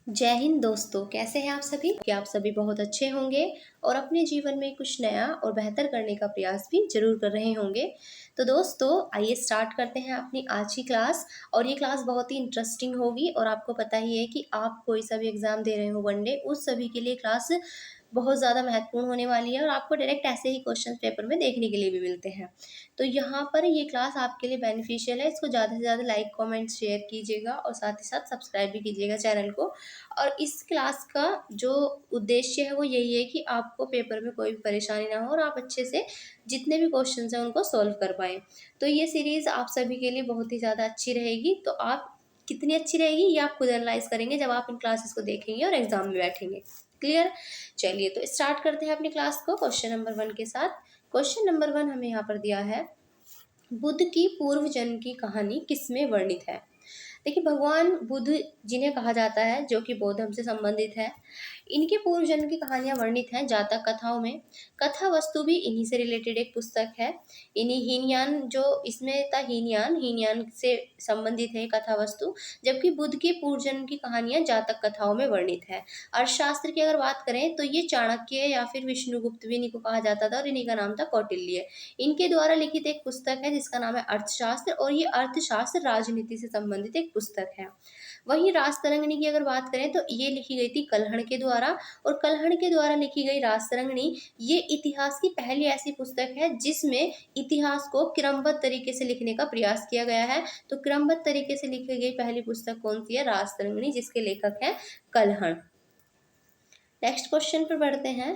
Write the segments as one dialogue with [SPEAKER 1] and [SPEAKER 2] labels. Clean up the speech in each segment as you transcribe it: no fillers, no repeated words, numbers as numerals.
[SPEAKER 1] जय हिंद दोस्तों, कैसे हैं आप सभी? कि आप सभी बहुत अच्छे होंगे और अपने जीवन में कुछ नया और बेहतर करने का प्रयास भी जरूर कर रहे होंगे। तो दोस्तों, आइए स्टार्ट करते हैं अपनी आज की क्लास। और ये क्लास बहुत ही इंटरेस्टिंग होगी और आपको पता ही है कि आप कोई सा भी एग्जाम दे रहे हो वनडे, उस सभी के लिए क्लास बहुत ज़्यादा महत्वपूर्ण होने वाली है और आपको डायरेक्ट ऐसे ही क्वेश्चन पेपर में देखने के लिए भी मिलते हैं। तो यहाँ पर ये क्लास आपके लिए बेनिफिशियल है। इसको ज़्यादा से ज़्यादा लाइक कमेंट शेयर कीजिएगा और साथ ही साथ सब्सक्राइब भी कीजिएगा चैनल को। और इस क्लास का जो उद्देश्य है वो यही है कि आपको पेपर में कोई भी परेशानी ना हो और आप अच्छे से जितने भी क्वेश्चन हैं उनको सॉल्व कर पाएँ। तो ये सीरीज़ आप सभी के लिए बहुत ही ज़्यादा अच्छी रहेगी। तो आप कितनी अच्छी रहेगी ये आप खुद एनालाइज करेंगे जब आप इन क्लासेस को देखेंगे और एग्जाम में बैठेंगे। क्लियर? चलिए तो स्टार्ट करते हैं अपनी क्लास को क्वेश्चन नंबर 1 के साथ। क्वेश्चन नंबर 1 हमें यहाँ पर दिया है, बुद्ध की पूर्व जन्म की कहानी किसमें वर्णित है? देखिए, भगवान बुद्ध जिन्हें कहा जाता है, जो कि बौद्ध धर्म से संबंधित है, इनके पूर्व जन्म की कहानियां वर्णित हैं जातक कथाओं में। कथा वस्तु भी इन्हीं से रिलेटेड एक पुस्तक है। इन्हीं हीनयान, जो इसमें था हीनयान, हीनयान से संबंधित है कथा वस्तु। जबकि बुद्ध के पूर्व जन्म की कहानियां जातक कथाओं में वर्णित है। अर्थशास्त्र की अगर बात करें तो ये चाणक्य या फिर विष्णुगुप्त भी इन्हीं को कहा जाता था और इन्हीं का नाम था कौटिल्य। इनके द्वारा लिखित एक पुस्तक है जिसका नाम है अर्थशास्त्र, और ये अर्थशास्त्र राजनीति से संबंधित एक पुस्तक है। वहीं राजतरंगिणी की अगर बात करें तो ये लिखी गई थी कल्हड़ के द्वारा, और कल्हड़ के द्वारा लिखी गई राजतरंगिणी ये इतिहास की पहली ऐसी पुस्तक है जिसमें इतिहास को क्रमबद्ध तरीके से लिखने का प्रयास किया गया है। तो क्रमबद्ध तरीके से लिखी गई पहली पुस्तक कौन सी है? राजतरंगिणी, जिसके लेखक हैं कल्हड़। नेक्स्ट क्वेश्चन पर बढ़ते हैं।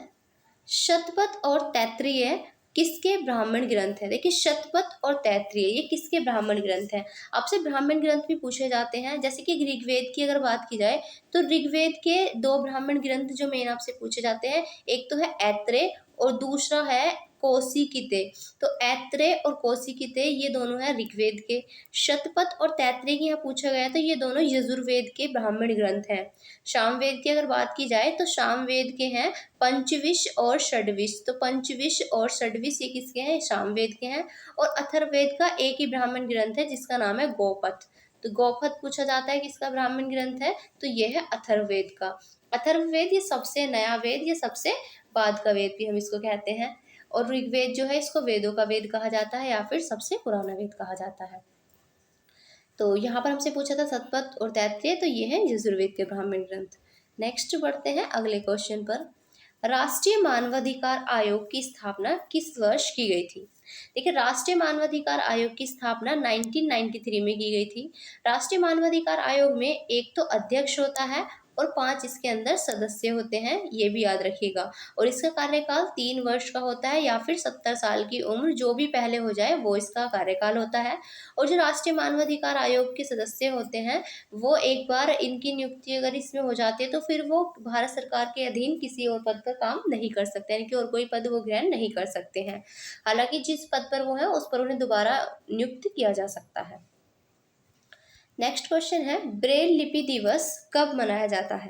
[SPEAKER 1] शतपथ और तैत्तिरीय किसके ब्राह्मण ग्रंथ है? देखिए, शतपथ और तैत्तिरीय ये किसके ब्राह्मण ग्रंथ हैं? आपसे ब्राह्मण ग्रंथ भी पूछे जाते हैं। जैसे कि ऋग्वेद की अगर बात की जाए तो ऋग्वेद के दो ब्राह्मण ग्रंथ जो मेन आपसे पूछे जाते हैं, एक तो है ऐत्रेय और दूसरा है कौशिकिते। तो ऐत्रेय और कौशिकिते ये दोनों हैं ऋग्वेद के। शतपथ और तैत्तिरीय की यहाँ पूछा गया तो ये दोनों यजुर्वेद के ब्राह्मण ग्रंथ हैं। सामवेद की अगर बात की जाए तो सामवेद के हैं पंचविश और षड्विश। तो पंचविश और षड्विश ये किसके हैं? सामवेद के हैं। और अथर्ववेद का एक ही ब्राह्मण ग्रंथ है जिसका नाम है गौपथ। तो गौपथ पूछा जाता है किसका ब्राह्मण ग्रंथ है, तो ये है अथर्ववेद का। अथर्ववेद ये सबसे नया वेद, ये सबसे बाद का वेद भी हम इसको कहते हैं। और ऋग्वेद जो है इसको वेदों का वेद कहा जाता है या फिर सबसे पुराना वेद कहा जाता है। तो यहाँ पर हमसे पूछा था शतपथ और तैत्तिरीय, तो ये है यजुर्वेद के ब्राह्मण ग्रंथ। नेक्स्ट बढ़ते हैं अगले क्वेश्चन पर। राष्ट्रीय मानवाधिकार आयोग की स्थापना किस वर्ष की गई थी? देखिए, राष्ट्रीय मानवाधिकार आयोग की स्थापना 1993 में की गई थी। राष्ट्रीय मानवाधिकार आयोग में एक तो अध्यक्ष होता है और 5 इसके अंदर सदस्य होते हैं, ये भी याद रखिएगा। और इसका कार्यकाल 3 वर्ष का होता है या फिर 70 साल की उम्र, जो भी पहले हो जाए वो इसका कार्यकाल होता है। और जो राष्ट्रीय मानवाधिकार आयोग के सदस्य होते हैं, वो एक बार इनकी नियुक्ति अगर इसमें हो जाती है तो फिर वो भारत सरकार के अधीन किसी और पद पर काम नहीं कर सकते, यानी कि और कोई पद वो ग्रहण नहीं कर सकते हैं। हालांकि जिस पद पर वो है उस पर उन्हें दोबारा नियुक्त किया जा सकता है। नेक्स्ट क्वेश्चन है, ब्रेल लिपि दिवस कब मनाया जाता है?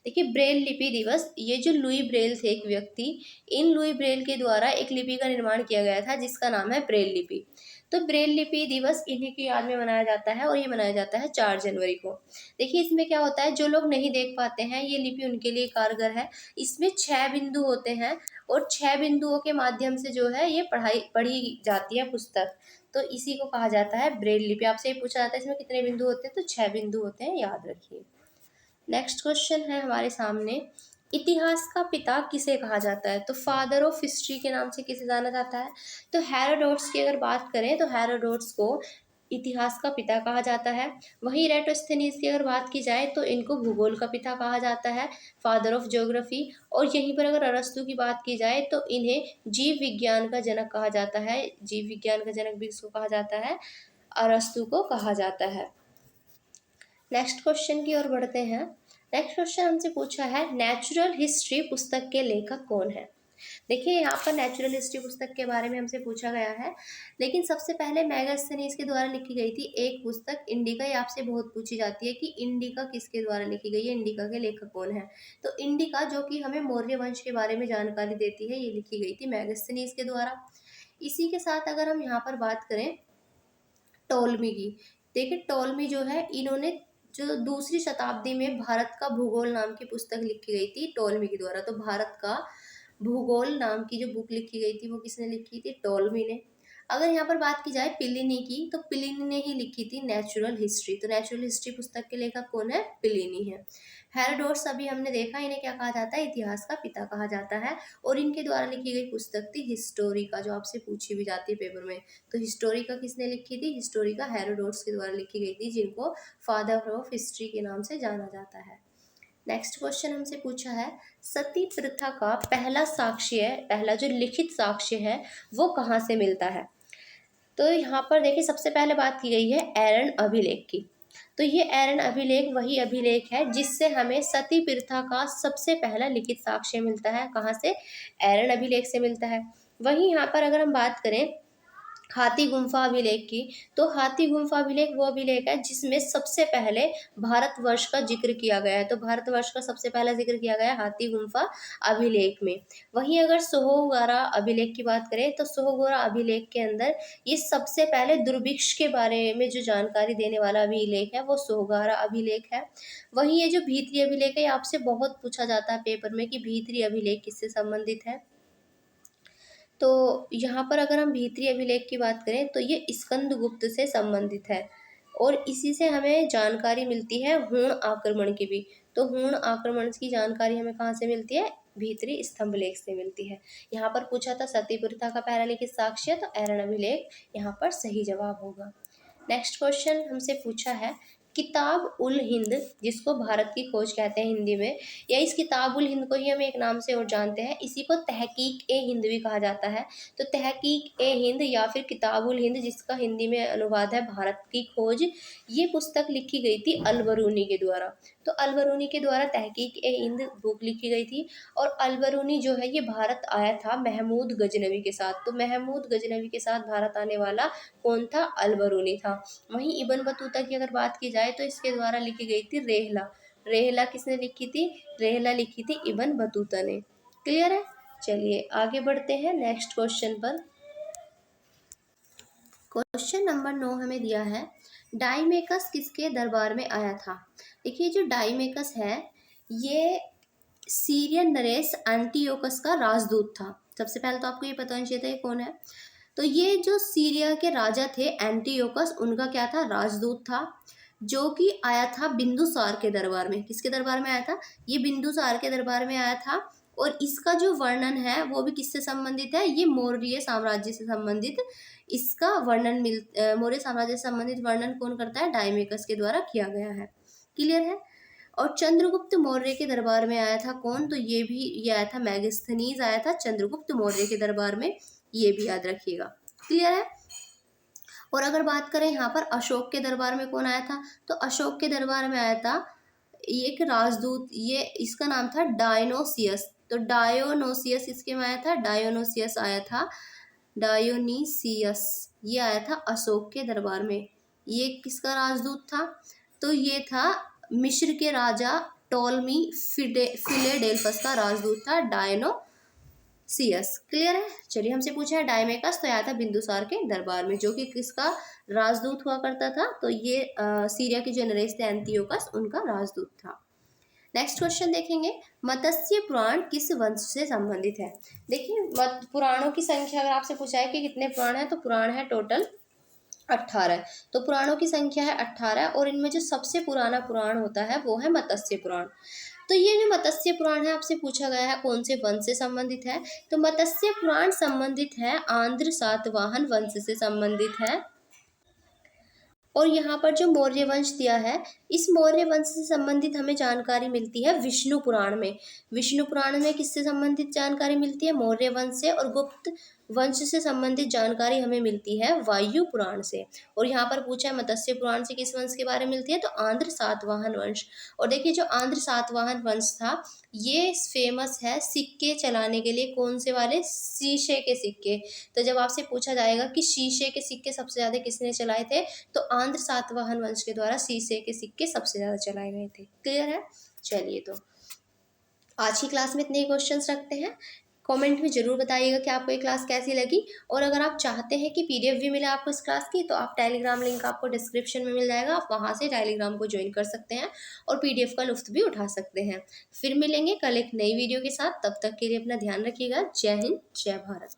[SPEAKER 1] देखिए, ब्रेल लिपि दिवस, ये जो लुई ब्रेल थे एक व्यक्ति, इन लुई ब्रेल के द्वारा एक लिपि का निर्माण किया गया था जिसका नाम है ब्रेल लिपि। तो ब्रेल लिपि दिवस इन्हीं की याद में मनाया जाता है और ये मनाया जाता है 4 जनवरी को। देखिए, इसमें क्या होता है, जो लोग नहीं देख पाते हैं ये लिपि उनके लिए कारगर है। इसमें 6 बिंदु होते हैं और 6 बिंदुओं के माध्यम से जो है ये पढ़ी जाती है पुस्तक। तो इसी को कहा जाता है ब्रेल लिपि। आपसे ये पूछा जाता है इसमें कितने बिंदु होते हैं, तो 6 बिंदु होते हैं, याद रखिए। नेक्स्ट क्वेश्चन है हमारे सामने, इतिहास का पिता किसे कहा जाता है? तो फादर ऑफ हिस्ट्री के नाम से किसे जाना जाता है? तो हेरोडोट्स की अगर बात करें तो हेरोडोट्स को इतिहास का पिता कहा जाता है। वहीं इरेटोस्थेनीज की अगर बात की जाए तो इनको भूगोल का पिता कहा जाता है, फादर ऑफ ज्योग्राफी। और यहीं पर अगर अरस्तु की बात की जाए तो इन्हें जीव विज्ञान का जनक कहा जाता है। जीव विज्ञान का जनक भी इसको कहा जाता है, अरस्तु को कहा जाता है। नेक्स्ट क्वेश्चन की ओर बढ़ते हैं। नेक्स्ट क्वेश्चन हमसे पूछा है, नेचुरल हिस्ट्री पुस्तक के लेखक कौन है? देखिए, यहाँ पर नेचुरल हिस्ट्री पुस्तक के बारे में हमसे पूछा गया है, लेकिन सबसे पहले मैगस्थनीज के द्वारा लिखी गई थी एक पुस्तक इंडिका। ये आपसे बहुत पूछी जाती है कि इंडिका किसके द्वारा लिखी गई है, इंडिका के लेखक कौन है? तो इंडिका, जो कि हमें मौर्य वंश के बारे में जानकारी देती है, ये लिखी गई थी मैगस्थनीज के द्वारा। इसी के साथ अगर हम यहाँ पर बात करें टोलमी की, देखिए टोलमी जो है इन्होंने जो दूसरी शताब्दी में भारत का भूगोल नाम की पुस्तक लिखी गई थी टोलमी के द्वारा। तो भारत का भूगोल नाम की जो बुक लिखी गई थी वो किसने लिखी थी? टोलमी ने। अगर यहाँ पर बात की जाए प्लिनी की, तो प्लिनी ने ही लिखी थी नेचुरल हिस्ट्री। तो नेचुरल हिस्ट्री पुस्तक के लेखक कौन है? प्लिनी है। हेरोडोटस अभी हमने देखा, इन्हें क्या कहा जाता है? इतिहास का पिता कहा जाता है। और इनके द्वारा लिखी गई पुस्तक थी हिस्टोरिका, जो आपसे पूछी भी जाती है पेपर में। तो हिस्टोरिका किसने लिखी थी? हिस्टोरिका हेरोडोटस के द्वारा लिखी गई थी, जिनको फादर ऑफ हिस्ट्री के नाम से जाना जाता है। नेक्स्ट क्वेश्चन हमसे पूछा है, सती प्रथा का पहला साक्ष्य, पहला जो लिखित साक्ष्य है वो कहाँ से मिलता है? तो यहाँ पर देखिए सबसे पहले बात की गई है एरन अभिलेख की। तो ये एरन अभिलेख वही अभिलेख है जिससे हमें सती प्रथा का सबसे पहला लिखित साक्ष्य मिलता है। कहाँ से? एरन अभिलेख से मिलता है। वहीं यहाँ पर अगर हम बात करें हाथी गुम्फा अभिलेख की, तो हाथी गुम्फा अभिलेख वो अभिलेख है जिसमें सबसे पहले भारतवर्ष का जिक्र किया गया है। तो भारतवर्ष का सबसे पहला जिक्र किया गया है हाथी गुम्फा अभिलेख में। वहीं अगर सोहोगोरा अभिलेख की बात करें, तो सोहोगोरा अभिलेख के अंदर ये सबसे पहले दुर्भिक्ष के बारे में जो जानकारी देने वाला अभिलेख है वो सोहोगोरा अभिलेख है। वहीं ये जो भीतरी अभिलेख है, आपसे बहुत पूछा जाता है पेपर में कि भीतरी अभिलेख किससे संबंधित है। तो यहाँ पर अगर हम भीतरी अभिलेख की बात करें तो ये स्कंदगुप्त से संबंधित है, और इसी से हमें जानकारी मिलती है हूण आक्रमण की भी। तो हूण आक्रमण की जानकारी हमें कहाँ से मिलती है? भीतरी स्तंभलेख से मिलती है। यहाँ पर पूछा था सती प्रथा का पहला लिखित साक्ष्य, तो एरन अभिलेख यहाँ पर सही जवाब होगा। नेक्स्ट क्वेश्चन हमसे पूछा है, किताब उल हिंद, जिसको भारत की खोज कहते हैं हिंदी में, या इस किताब उल हिंद को ही हम एक नाम से और जानते हैं, इसी को तहकीक ए हिंद भी कहा जाता है। तो तहकीक ए हिंद या फिर किताब उल हिंद, जिसका हिंदी में अनुवाद है भारत की खोज, ये पुस्तक लिखी गई थी अलबरूनी के द्वारा। तो अलबरूनी के द्वारा तहकीक ए हिंद बुक लिखी गई थी। और अलबरूनी जो है ये भारत आया था महमूद गजनवी के साथ। तो महमूद गजनवी के साथ भारत आने वाला कौन था? अलबरूनी था। वहीं इब्न बतूता की अगर बात की जाए तो इसके द्वारा लिखी गई थी रेहला। रेहला किसने लिखी थी? रेहला लिखी थी इब्न बतूता ने। क्लियर है? चलिए आगे बढ़ते हैं नेक्स्ट क्वेश्चन पर। क्वेश्चन नंबर 9 हमें दिया है, डाइमेकस किसके दरबार में आया था? देखिए जो डाइमेकस है ये सीरियन नरेश एंटियोकस का राजदूत था। सबसे पहले तो आपको ये पता होना चाहिए था ये कौन है। तो ये जो सीरिया के राजा थे एंटियोकस, उनका क्या था? राजदूत था, जो कि आया था बिंदुसार के दरबार में। किसके दरबार में आया था? ये बिंदुसार के दरबार में आया था। और इसका जो वर्णन है वो भी किससे संबंधित है? ये मौर्य साम्राज्य से संबंधित इसका वर्णन मौर्य साम्राज्य से संबंधित वर्णन कौन करता है? डाइमेकस के द्वारा किया गया है। क्लियर है? और चंद्रगुप्त मौर्य के दरबार में आया था कौन? तो ये आया था मैगस्थनीज आया था चंद्रगुप्त मौर्य के दरबार में, ये भी याद रखिएगा। क्लियर है? और अगर बात करें यहाँ पर अशोक के दरबार में कौन आया था, तो अशोक के दरबार में आया था एक राजदूत, ये इसका नाम था डायोनोसियस। तो डायोनोसियस इसके में आया था, डायोनोसियस आया था, डायोनीसियस ये आया था अशोक के दरबार में। ये किसका राजदूत था? तो ये था मिस्र के राजा टोलमी फिलेडेल्फस का राजदूत था डायोनोसियस। क्लियर है? चलिए हमसे पूछा है डायमेकस, तो आया था बिंदुसार के दरबार में, जो कि किसका राजदूत हुआ करता था? तो ये सीरिया के जो नरेश थे एंटियोकस, उनका राजदूत था। नेक्स्ट क्वेश्चन देखेंगे, मत्स्य पुराण किस वंश से संबंधित है? देखिए पुराणों की संख्या अगर आपसे पूछा है कि कितने पुराण है, तो पुराण है टोटल 18। तो पुराणों की संख्या है 18, और इनमें जो सबसे पुराना पुराण होता है वो है मत्स्य पुराण। तो ये जो मत्स्य पुराण है आपसे पूछा गया है कौन से वंश से संबंधित है, तो मत्स्य पुराण संबंधित है आंध्र सातवाहन वंश से संबंधित है। और यहाँ पर जो मौर्य वंश दिया है, इस मौर्य वंश से संबंधित हमें जानकारी मिलती है विष्णु पुराण में। विष्णु पुराण में किससे संबंधित जानकारी मिलती है? मौर्य वंश से। और गुप्त वंश से संबंधित जानकारी हमें मिलती है वायु पुराण से। और यहाँ पर पूछा है मत्स्य पुराण से किस वंश के बारे में मिलती है, तो आंध्र सातवाहन वंश। और देखिए जो आंध्र सातवाहन वंश था ये फेमस है सिक्के चलाने के लिए, कौन से वाले? शीशे के सिक्के। तो जब आपसे पूछा जाएगा कि शीशे के सिक्के सबसे ज़्यादा किसने चलाए थे, तो आंध्र सातवाहन वंश के द्वारा शीशे के सिक्के सबसे ज़्यादा चलाए गए थे। क्लियर है? चलिए तो आज की क्लास में इतने ही क्वेश्चंस रखते हैं। कमेंट में ज़रूर बताइएगा कि आपको ये क्लास कैसी लगी। और अगर आप चाहते हैं कि पीडीएफ भी मिले आपको इस क्लास की, तो आप टेलीग्राम लिंक आपको डिस्क्रिप्शन में मिल जाएगा, आप वहाँ से टेलीग्राम को ज्वाइन कर सकते हैं और पीडीएफ का लुत्फ़ भी उठा सकते हैं। फिर मिलेंगे कल एक नई वीडियो के साथ, तब तक के लिए अपना ध्यान रखिएगा। जय हिंद, जय भारत।